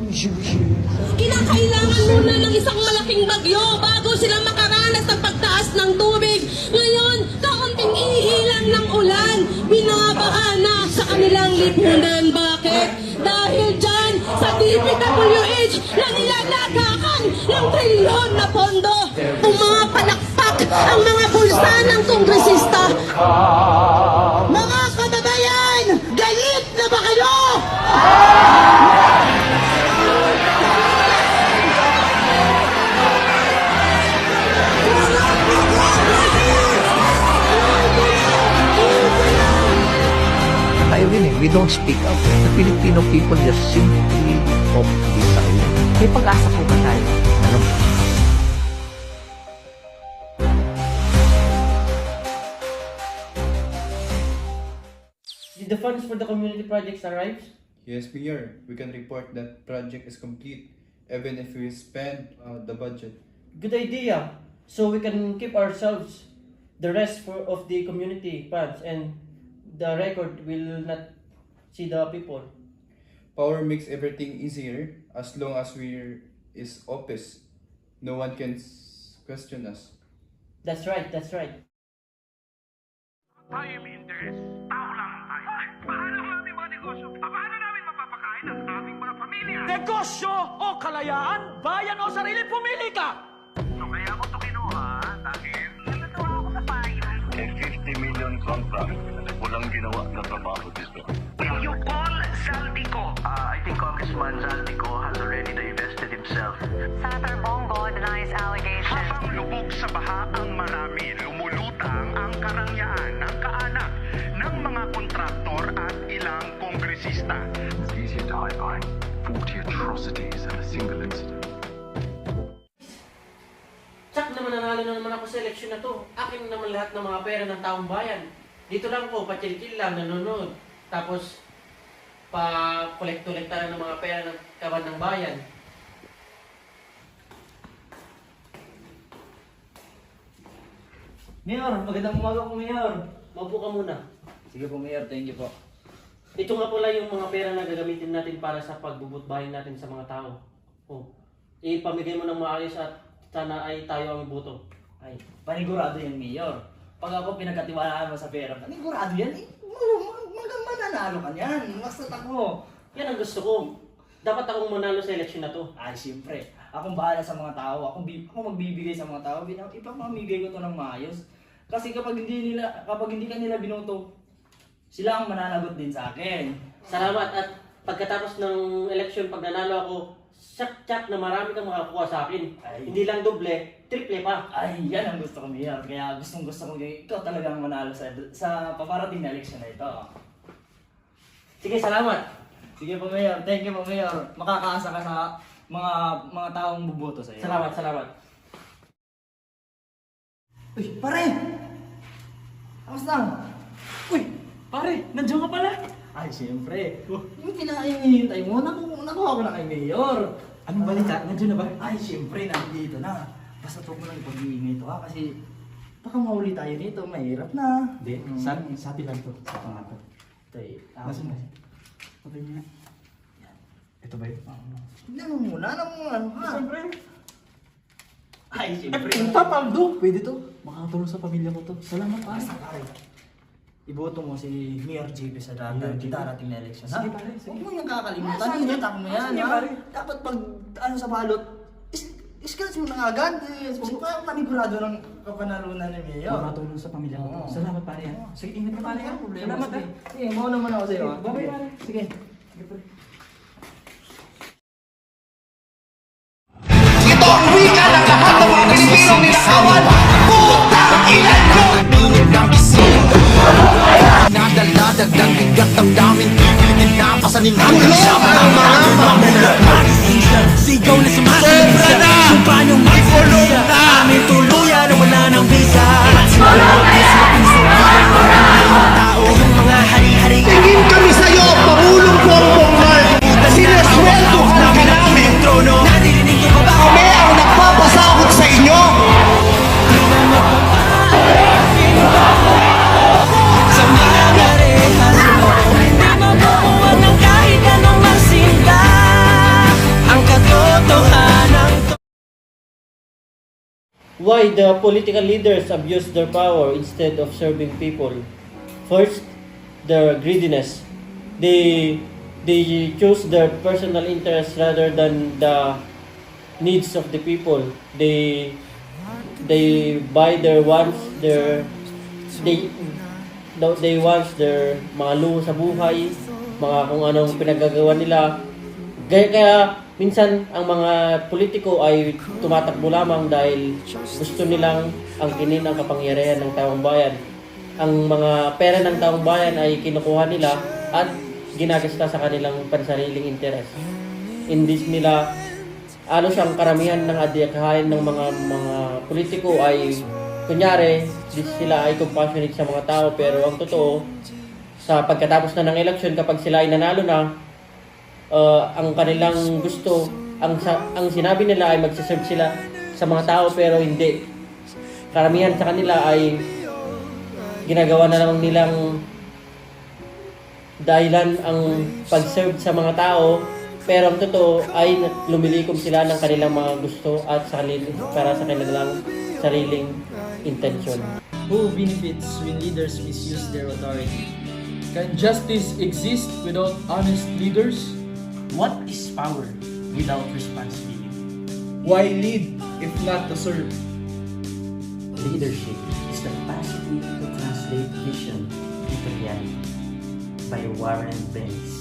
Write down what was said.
Kinakailangan muna ng isang malaking bagyo bago sila makaranas ng pagtaas ng tubig. Ngayon, kaunting ihilang ng ulan, binabaha na sa kanilang lipunan. Bakit? Dahil dyan sa DPWH na nilalagakan ng trilyon na pondo. Pumapalakpak ang mga bulsa ng kongresista. Mga kababayan, galit na ba kayo? Tayo rin we don't speak up. The Filipino people just simply opt to be silent. May pag-asa po ba tayo? Ano? Did the funds for the community projects arrive? Yes, Mayor. We can report that project is complete, even if we spend the budget. Good idea. So we can keep ourselves the rest of the community funds, and the record will not see the people. Power makes everything easier as long as we're is office. No one can question us. That's right, that's right. Tayo may interest. Tao lang tayo. Paano ang aming mga negosyo? Paano namin mapapakain ang aming mga pamilya? Negosyo o kalayaan, bayan o sarili, pumili ka! So kaya ako ito kinuha dahil natutuwa ako sa finance. A 50 million contract. Walang ginawa na trabaho dito. You call Zaldico. I think Congressman Zaldico has already divested himself. Senator Bongo denies allegations. Habang lubog sa baha ang marami, lumulutang ang karangyaan ng kaanak ng mga kontraktor at ilang kongresista. It's easier to hide behind 40 atrocities in a single incident. Tsak naman nanalo na naman ako sa eleksyon na to. Akin naman lahat ng mga pera ng taong bayan. Dito lang po, pachil-chil lang, nanonood. Tapos, pa-kolekta lang ng mga pera ng kaban ng bayan. Mayor, magandang umaga po, Mayor. Maupo ka muna. Sige po, Mayor. Thank you po. Ito nga pala yung mga pera na gagamitin natin para sa pagbubutbahin natin sa mga tao. Oh, ipamigay mo ng maayos at sana ay tayo ang iboto. Ay, panigurado yan, Mayor. Pag ako pinagkatiwalaan mo sa pera, panigurado yan. Mananalo ka yan. Basta ako. Yan ang gusto ko. Dapat akong manalo sa eleksyon na to. Ay, siyempre. Akong bahala sa mga tao. Ako magbibigay sa mga tao. Ipamamigay ko to ng maayos. Kasi kapag hindi ka nila binoto, sila ang mananagot din sa akin. Salamat at pagkatapos ng eleksyon, pag nanalo ako, sak-sak na marami kang makakuha sa akin. Ay. Hindi lang doble, triple pa. Ay, yan ang gusto ko, Mayor. Kaya gustong gusto ko ikaw talaga ang manalo sa paparating na eleksyon na ito. Sige, salamat. Sige po, Mayor. Thank you po, Mayor. Makakaasa ka sa mga taong buboto sa iyo. Salamat, salamat. Uy, pare! Kamusta? Uy, pare, nandiyan ka pala. Ay, siyempre. Yung pinahihintay mo, nakuha ko na kay Mayor. Anong balita? Nandiyan na ba? Ay, siyempre, nandito na. Basta huwag mo lang ipag-iingay ito, ha? Kasi baka mahuli tayo nito, mahirap na. Hindi, sa atin lang to. Sa pangato. Ito eh. Nasaan ba? Patay mo na. Ito ba yun? Hindi mo muna, ano ha? Siyempre. Ay, siyempre. Papaldo! Pwede to. Makakatulong sa pamilya ko to. Salamat, pare. Basta pare. Iboto mo si Mayor JB sa darating na eleksyon, ha? Sige, pare, sige. Huwag mo yung kakalimutan. Ingat mo yan, Sige, ha? pare. Dapat pag sa balot, scratch mo na agad. Kasi panigurado ng kapanalunan ni Mayor. Makakatulong sa pamilya ko to. Salamat, pare. Sige, ingat ka, pare. Salamat, Sige, sige, mauna naman ako sa'yo. ha? Bye-bye, pare. Sige. Ito ang wika ng lahat ng mga Pilipinong ninakawan. Putang ina nyo! Nadagdag bigat ng daming pipilitin na pasanin hanggang sa sigaw na sumasalit sa kung paano mag-follow na aming tuluyan na wala ng visa tao ng mga hari-hari Tingin kami sa'yo, Pangulong Bongbong Marcos. Sinesweldo ka namin. trono naririnig ko ba Kami ang nagpapasakot sa inyo. sa mga karehas mo na mabubuan ng kahit anong magsinda Why the political leaders abuse their power instead of serving people? First, their greediness. They choose their personal interests rather than the needs of the people. They buy their wants, they wants their mga luho sa buhay, mga kung anong pinagagawa nila. Kaya minsan ang mga politiko ay tumatakbo lamang dahil gusto nilang angkinin ang kapangyarihan ng taong bayan. Ang mga pera ng taong bayan ay kinukuha nila at ginagasta sa kanilang pansariling interes. Hindi nila alos ang karamihan ng adhikain ng mga politiko ay kunyari sila ay compassionate sa mga tao, pero ang totoo sa pagkatapos na ng eleksyon, kapag sila ay nanalo na, ang kanilang gusto, ang sinabi nila ay magsiserve sila sa mga tao, pero hindi. Karamihan sa kanila ay ginagawa na lang nilang dahilan ang pag-serve sa mga tao, pero ang totoo ay lumilikom sila ng kanilang mga gusto at para sa kanilang sariling intensyon. Who benefits when leaders misuse their authority? Can justice exist without honest leaders? What is power without responsibility? Why lead if not to serve? Leadership is the capacity to translate vision into reality. By Warren Bennis.